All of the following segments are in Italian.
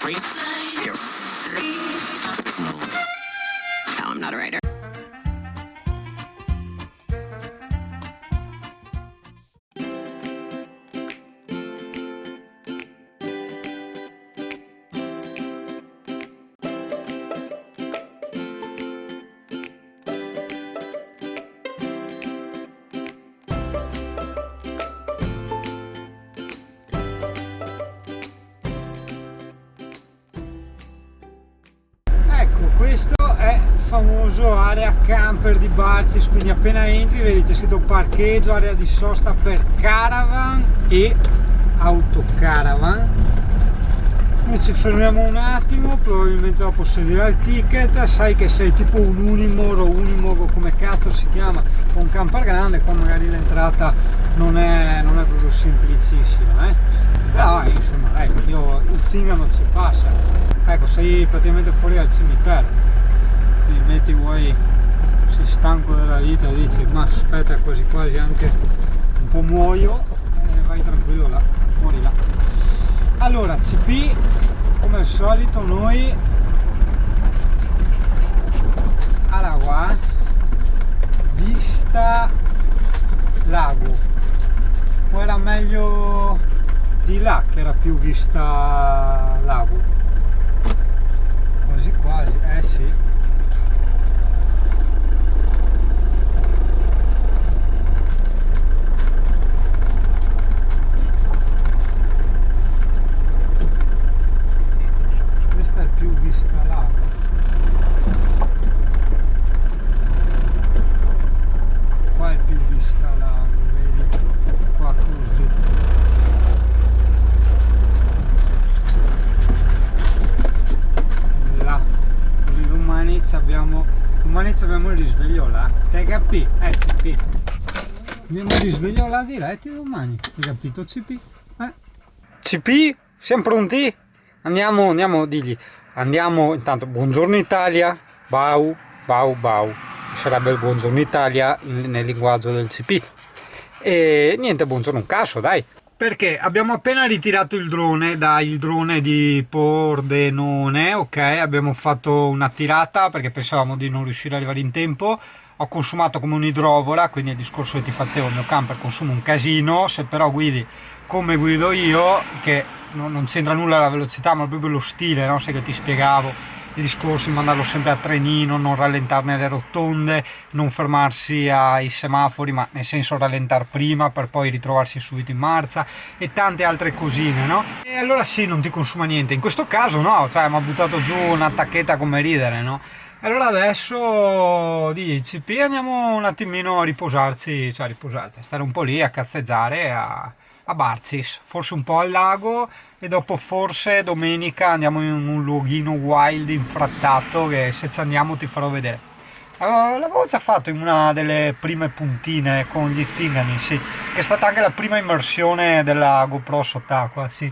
No, I'm not a writer. Ecco, questo è il famoso area camper di Barcis, quindi appena entri vedi c'è scritto parcheggio, area di sosta per caravan e autocaravan. Noi ci fermiamo un attimo, probabilmente dopo servirà il ticket. Sai che sei tipo un Unimog o Unimog, come cazzo si chiama, con un camper grande, qua magari l'entrata non è proprio semplicissima, però insomma ecco, il Zingaro ci passa. Ecco, sei praticamente fuori dal cimitero, quindi metti vuoi, sei stanco della vita, dici ma aspetta, quasi quasi anche un po' muoio, vai tranquillo là, muori là. Allora, CP, come al solito noi alla qua, vista lago, o era meglio di là che era più vista lago? Quasi quasi, sì. Questa è più vista lago. Qua è più vista lago, vedi? Qua così. Domani abbiamo il risveglio là, te capi? CP. Abbiamo il risveglio là diretti domani, hai capito CP? CP, siamo pronti? Andiamo, digli. Andiamo intanto, buongiorno Italia, bau, bau, bau. Sarebbe il buongiorno Italia nel linguaggio del CP. E niente, buongiorno un cazzo, dai. Perché abbiamo appena ritirato il drone dal drone di Pordenone, ok? Abbiamo fatto una tirata perché pensavamo di non riuscire ad arrivare in tempo. Ho consumato come un'idrovora, quindi il discorso che ti facevo, il mio camper consuma un casino. Se però guidi come guido io, che non c'entra nulla la velocità, ma proprio lo stile, no? Sai che ti spiegavo il discorso di mandarlo sempre a trenino, non rallentarne le rotonde, non fermarsi ai semafori, ma nel senso rallentare prima per poi ritrovarsi subito in marcia e tante altre cosine, no? E allora sì, non ti consuma niente. In questo caso no, cioè mi ha buttato giù una tacchetta come ridere, no? Allora adesso di CP andiamo un attimino a riposarci, a stare un po' lì a cazzeggiare a Barcis, forse un po' al lago e dopo forse domenica andiamo in un luoghino wild infrattato che se ci andiamo ti farò vedere. L'avevo già fatto in una delle prime puntine con gli zingari, sì, che è stata anche la prima immersione della GoPro sott'acqua, sì.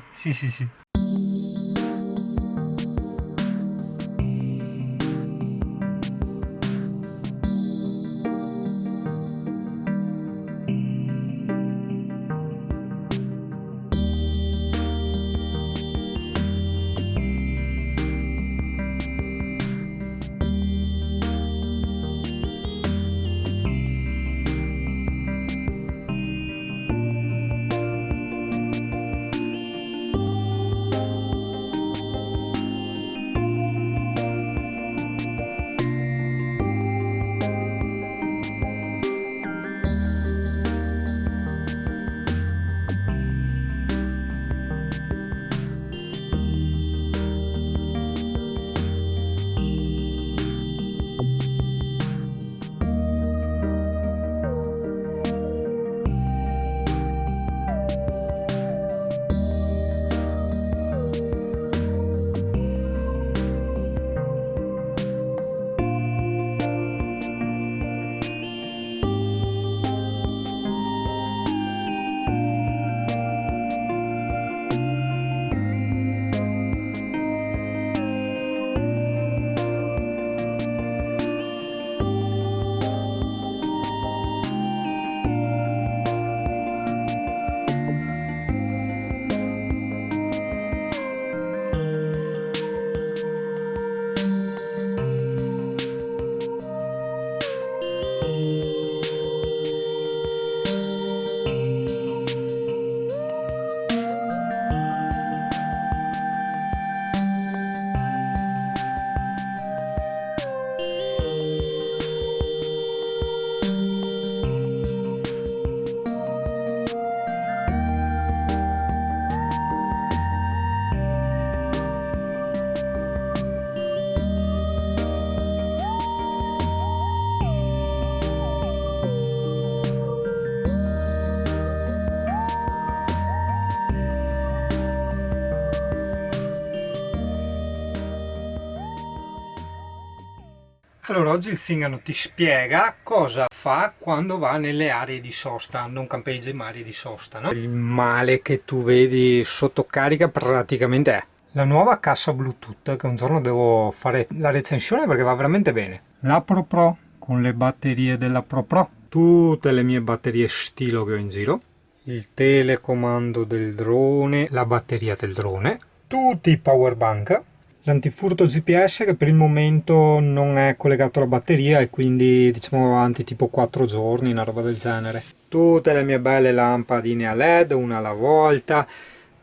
Allora, oggi il Zingano ti spiega cosa fa quando va nelle aree di sosta, non campeggi ma aree di sosta, no? Il male che tu vedi sotto carica praticamente è la nuova cassa Bluetooth, che un giorno devo fare la recensione perché va veramente bene. La Pro con le batterie della Pro, tutte le mie batterie stilo che ho in giro, il telecomando del drone, la batteria del drone, tutti i power bank, l'antifurto GPS che per il momento non è collegato alla batteria e quindi diciamo avanti tipo 4 giorni, una roba del genere. Tutte le mie belle lampadine a LED, una alla volta,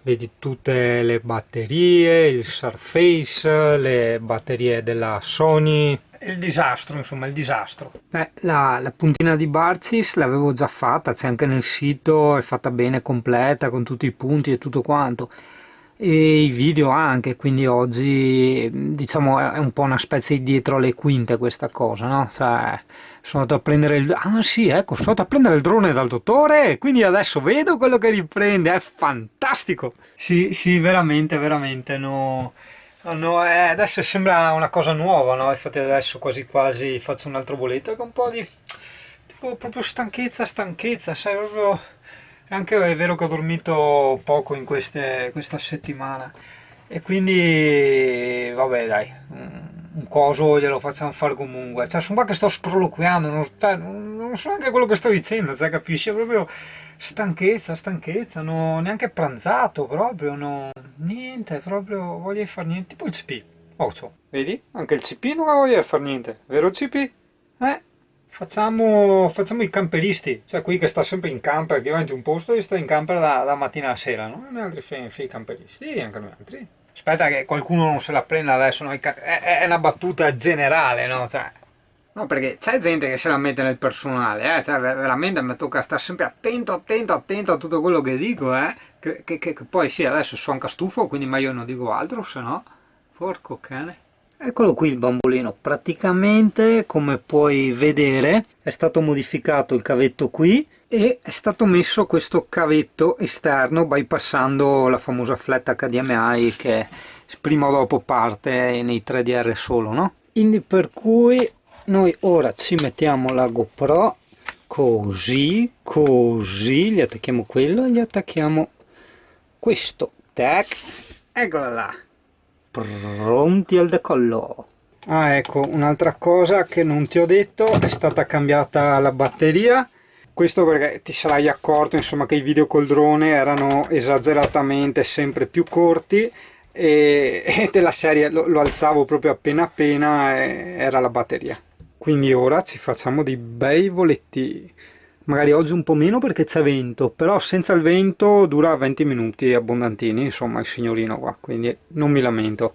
vedi tutte le batterie, il Surface, le batterie della Sony. Il disastro, insomma, il disastro. La puntina di Barcis l'avevo già fatta, c'è anche nel sito, è fatta bene, completa, con tutti i punti e tutto quanto. E i video anche, quindi oggi diciamo è un po' una specie di dietro le quinte questa cosa, no? Cioè, sono andato a prendere ecco, sono andato a prendere il drone dal dottore, quindi adesso vedo quello che riprende, è fantastico! Sì, veramente, veramente, no... No, adesso sembra una cosa nuova, no? Infatti adesso quasi quasi faccio un altro voletto con un po' di... tipo proprio stanchezza, sai, proprio... Anche è vero che ho dormito poco in questa settimana e quindi vabbè dai, un coso glielo facciamo fare comunque. Cioè sono qua che sto sproloquiando, non so neanche quello che sto dicendo, cioè capisci? È proprio stanchezza, non ho neanche pranzato proprio, no, niente, proprio voglio fare niente, tipo il CP. Vedi? Anche il CP non voglio fare niente, vero CP? Facciamo i camperisti, cioè qui che sta sempre in camper, che io in un posto e sta in camper da mattina a sera, no? Noi altri fai camperisti, anche noi altri. Aspetta che qualcuno non se la prenda adesso, no? È una battuta generale, no? Cioè, no, perché c'è gente che se la mette nel personale, cioè veramente mi tocca stare sempre attento a tutto quello che dico, che poi sì, adesso sono anche stufo, quindi ma io non dico altro, se no, porco cane. Eccolo qui il bambolino, praticamente come puoi vedere è stato modificato il cavetto qui e è stato messo questo cavetto esterno bypassando la famosa flat HDMI che prima o dopo parte nei 3DR solo, no? Quindi per cui noi ora ci mettiamo la GoPro così, gli attacchiamo quello e gli attacchiamo questo, tac, eccola là. Pronti al decollo. Ecco, un'altra cosa che non ti ho detto, è stata cambiata la batteria. Questo perché ti sarai accorto insomma che i video col drone erano esageratamente sempre più corti e della serie lo alzavo proprio appena era la batteria. Quindi ora ci facciamo dei bei voletti. Magari oggi un po' meno perché c'è vento, però senza il vento dura 20 minuti abbondantini, insomma il signorino qua, quindi non mi lamento.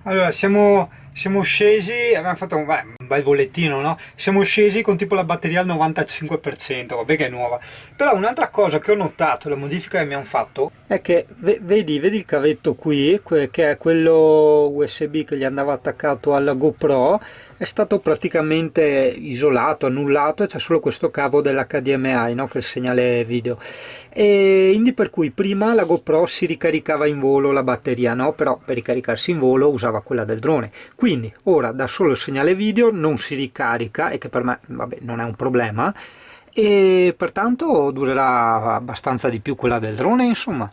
Allora, siamo scesi, abbiamo fatto un bel volettino, no? Siamo scesi con tipo la batteria al 95%, vabbè che è nuova. Però un'altra cosa che ho notato, la modifica che abbiamo fatto, è che vedi il cavetto qui, che è quello USB che gli andava attaccato alla GoPro, è stato praticamente isolato, annullato, e c'è solo questo cavo dell'HDMI, no? Che è il segnale video, e quindi per cui prima la GoPro si ricaricava in volo la batteria, no? Però per ricaricarsi in volo usava quella del drone, quindi ora da solo il segnale video non si ricarica, e che per me vabbè non è un problema, e pertanto durerà abbastanza di più quella del drone, insomma.